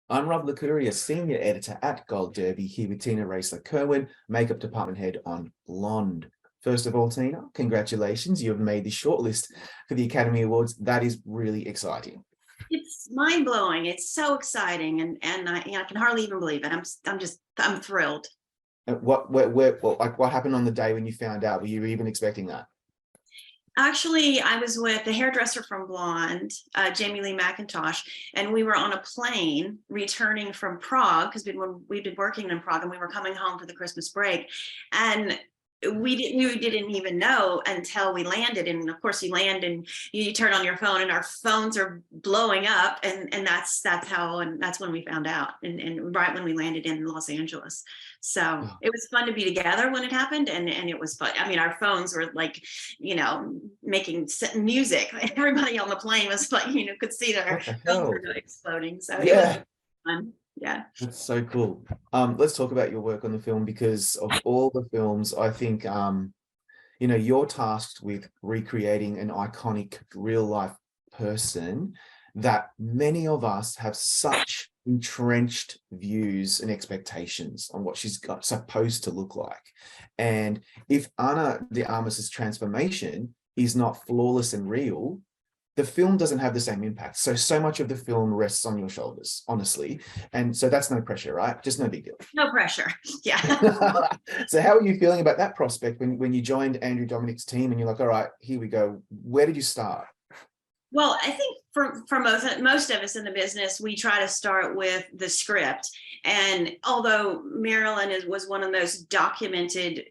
I'm Rob Licuria, Senior Editor at Gold Derby, here with Tina Roesler Kerwin, Makeup Department Head on Blonde. First of all, Tina, congratulations. You have made the shortlist for the Academy Awards. That is really exciting. It's mind blowing. It's so exciting, and I can hardly even believe it. I'm thrilled. What happened on the day when you found out? Were you even expecting that? Actually, I was with the hairdresser from Blonde, Jamie Lee McIntosh, and we were on a plane returning from Prague because we'd been working in Prague and we were coming home for the Christmas break. And we didn't even know until we landed. And of course, you land and you turn on your phone and our phones are blowing up. And that's when we found out. And right when we landed in Los Angeles. So it was fun to be together when it happened, and it was fun. I mean, our phones were like, making music. Everybody on the plane was like, could see their phones were exploding. So it was fun. Yeah, that's so cool. Let's talk about your work on the film, because of all the films, I think you're tasked with recreating an iconic real life person that many of us have such entrenched views and expectations on what she's supposed to look like. And if Ana de Armas's transformation is not flawless and real, the film doesn't have the same impact. So much of the film rests on your shoulders, honestly. And so that's no pressure, right? Just no big deal. No pressure. Yeah. So how are you feeling about that prospect when you joined Andrew Dominik's team and you're like, all right, here we go. Where did you start? Well, I think for most of us in the business, we try to start with the script. And although Marilyn was one of the most documented,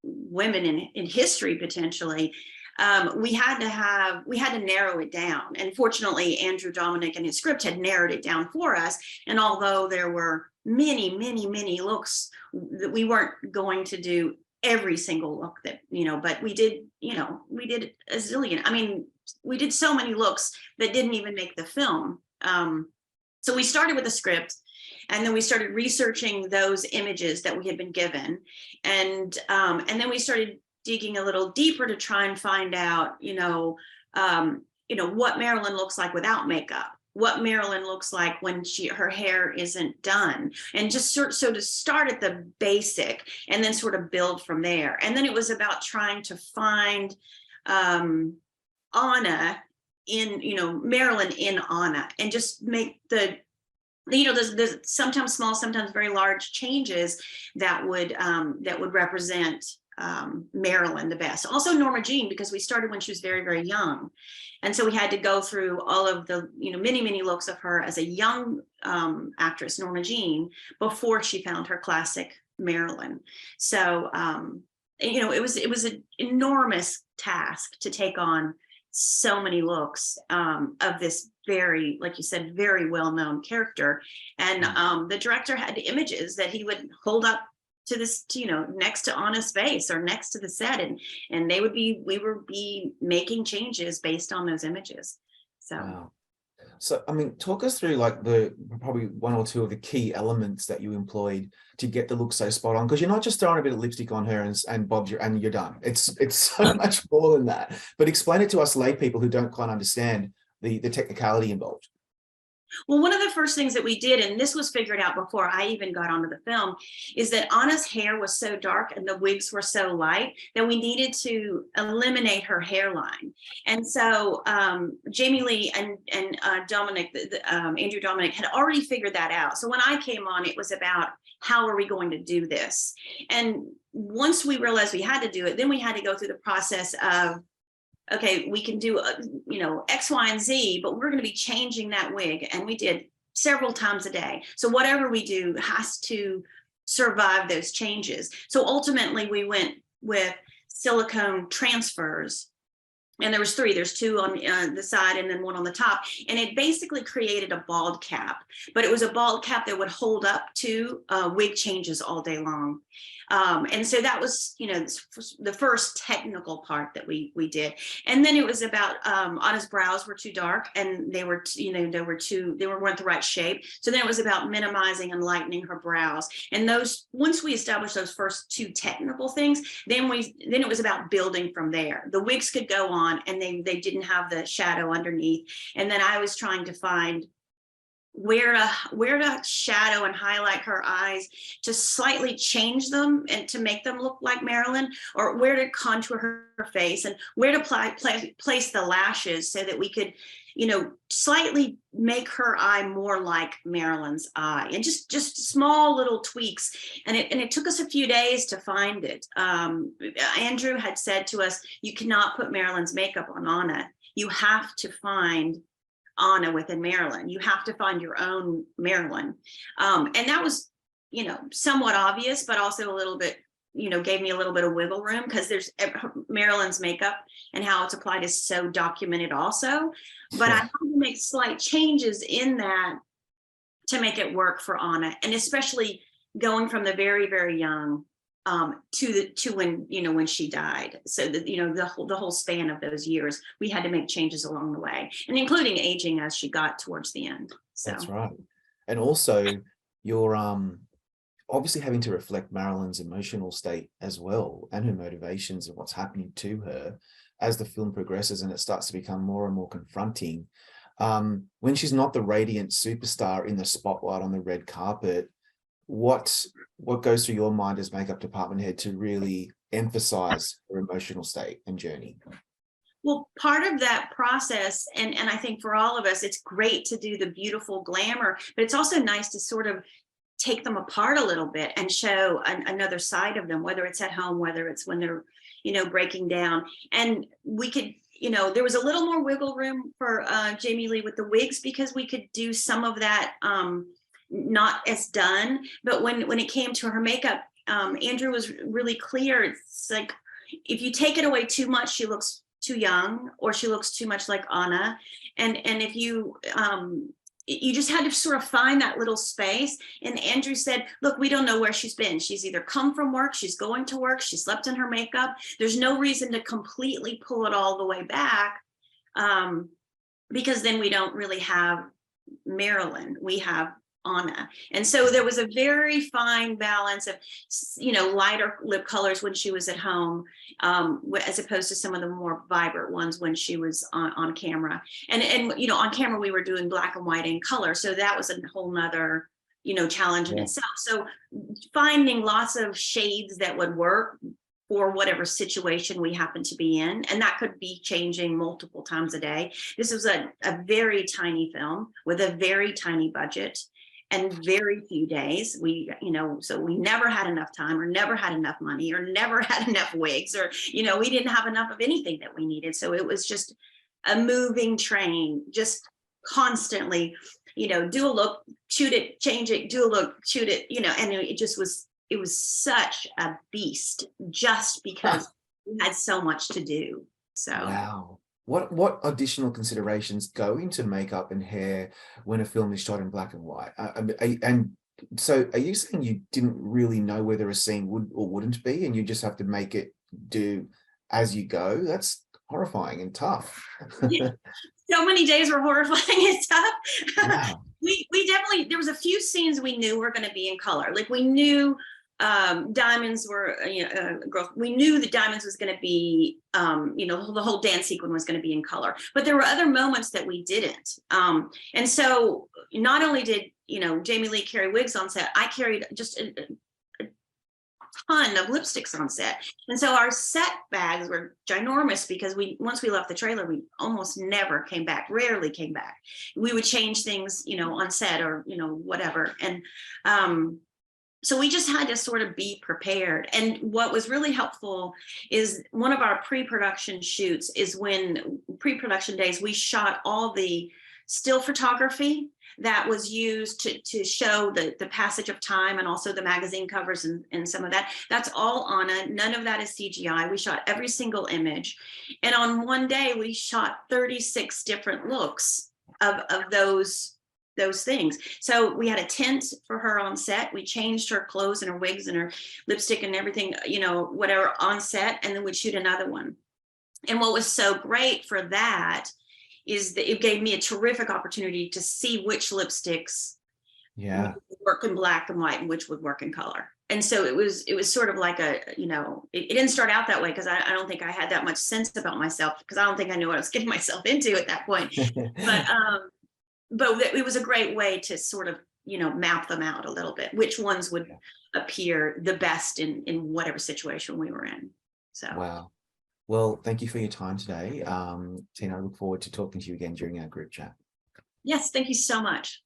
women in history potentially, we had to narrow it down. And fortunately, Andrew Dominik and his script had narrowed it down for us. And although there were many, many, many looks, that we weren't going to do every single look that, but we did a zillion. I mean, we did so many looks that didn't even make the film. So we started with a script, and then we started researching those images that we had been given. And then we started digging a little deeper to try and find out, what Marilyn looks like without makeup, what Marilyn looks like when her hair isn't done, and just so to start at the basic and then sort of build from there. And then it was about trying to find Ana Marilyn in Ana, and just make there's sometimes small, sometimes very large changes that would represent Marilyn the best. Also Norma Jean, because we started when she was very, very young. And so we had to go through all of the, many, many looks of her as a young actress, Norma Jean, before she found her classic Marilyn. So, it was an enormous task to take on so many looks of this very, like you said, very well-known character. And the director had images that he would hold up to this, next to Ana's face or next to the set, and we would be making changes based on those images. So. Wow. So, I mean, talk us through like probably one or two of the key elements that you employed to get the look so spot on, because you're not just throwing a bit of lipstick on her and you're done. It's so much more than that. But explain it to us lay people who don't quite understand the technicality involved. Well, one of the first things that we did, and this was figured out before I even got onto the film, is that Ana's hair was so dark and the wigs were so light that we needed to eliminate her hairline. And so Jamie Lee and Dominik, Andrew Dominik, had already figured that out. So when I came on, it was about, how are we going to do this? And once we realized we had to do it, then we had to go through the process of, okay, we can do, X, Y, and Z, but we're going to be changing that wig. And we did several times a day. So whatever we do has to survive those changes. So ultimately we went with silicone transfers. And there was three. There's two on the side and then one on the top. And it basically created a bald cap. But it was a bald cap that would hold up to wig changes all day long. And so that was, the first technical part that we did. And then it was about Ana's brows were too dark, and they weren't the right shape. So then it was about minimizing and lightening her brows. And once we established those first two technical things, then it was about building from there. The wigs could go on, and they didn't have the shadow underneath. And then I was trying to find where to shadow and highlight her eyes to slightly change them and to make them look like Marilyn, or where to contour her face and where to place the lashes so that we could, slightly make her eye more like Marilyn's eye, and just small little tweaks. And it took us a few days to find it. Andrew had said to us, you cannot put Marilyn's makeup on Ana. You have to find Ana within Marilyn. You have to find your own Marilyn. And that was, somewhat obvious, but also a little bit, gave me a little bit of wiggle room, because there's Marilyn's makeup and how it's applied is so documented also. But I had to make slight changes in that to make it work for Ana, and especially going from the very, very young to when she died. So that, the whole span of those years, we had to make changes along the way, and including aging as she got towards the end. So that's right. And also you're obviously having to reflect Marilyn's emotional state as well, and her motivations and what's happening to her as the film progresses and it starts to become more and more confronting. When she's not the radiant superstar in the spotlight on the red carpet, what goes through your mind as makeup department head to really emphasize her emotional state and journey? Well, part of that process, and I think for all of us, it's great to do the beautiful glamour, but it's also nice to sort of take them apart a little bit and show another side of them, whether it's at home, whether it's when they're, breaking down. And we could, there was a little more wiggle room for Jamie Lee with the wigs, because we could do some of that not as done. But when it came to her makeup, Andrew was really clear. It's like, if you take it away too much, she looks too young, or she looks too much like Ana. And if you just had to sort of find that little space. And Andrew said, look, we don't know where she's been. She's either come from work, she's going to work, she slept in her makeup. There's no reason to completely pull it all the way back, because then we don't really have Marilyn, we have Ana. And so there was a very fine balance of, lighter lip colors when she was at home, as opposed to some of the more vibrant ones when she was on camera. And on camera we were doing black and white and color, so that was a whole nother challenge in itself. So finding lots of shades that would work for whatever situation we happen to be in, and that could be changing multiple times a day. This was a very tiny film with a very tiny budget and very few days. So we never had enough time, or never had enough money, or never had enough wigs, or, we didn't have enough of anything that we needed. So it was just a moving train, just constantly, do a look, shoot it, change it, do a look, shoot it, and it was such a beast, just because we had so much to do. So wow. What additional considerations go into makeup and hair when a film is shot in black and white? And so are you saying you didn't really know whether a scene would or wouldn't be, and you just have to make it do as you go? That's horrifying and tough. Yeah. So many days were horrifying and tough. Wow. We definitely, there was a few scenes we knew were going to be in color. Like we knew diamonds were, we knew the diamonds was going to be, the whole dance sequence was going to be in color, but there were other moments that we didn't. And so not only did, Jamie Lee carry wigs on set, I carried just a ton of lipsticks on set. And so our set bags were ginormous, because once we left the trailer, we almost never came back, rarely came back. We would change things, on set, or, whatever. And, so we just had to sort of be prepared. And what was really helpful is one of our pre-production shoots is when pre-production days, we shot all the still photography that was used to show the passage of time, and also the magazine covers and some of that. That's all Ana. None of that is CGI. We shot every single image. And on one day, we shot 36 different looks of those things. So we had a tent for her on set. We changed her clothes and her wigs and her lipstick and everything, whatever, on set, and then we'd shoot another one. And what was so great for that is that it gave me a terrific opportunity to see which lipsticks would work in black and white and which would work in color. And so it was sort of like it didn't start out that way, because I don't think I had that much sense about myself, because I don't think I knew what I was getting myself into at that point. But but it was a great way to sort of, map them out a little bit, which ones would appear the best in whatever situation we were in. So Wow. Well, thank you for your time today. Tina, I look forward to talking to you again during our group chat. yes, thank you so much.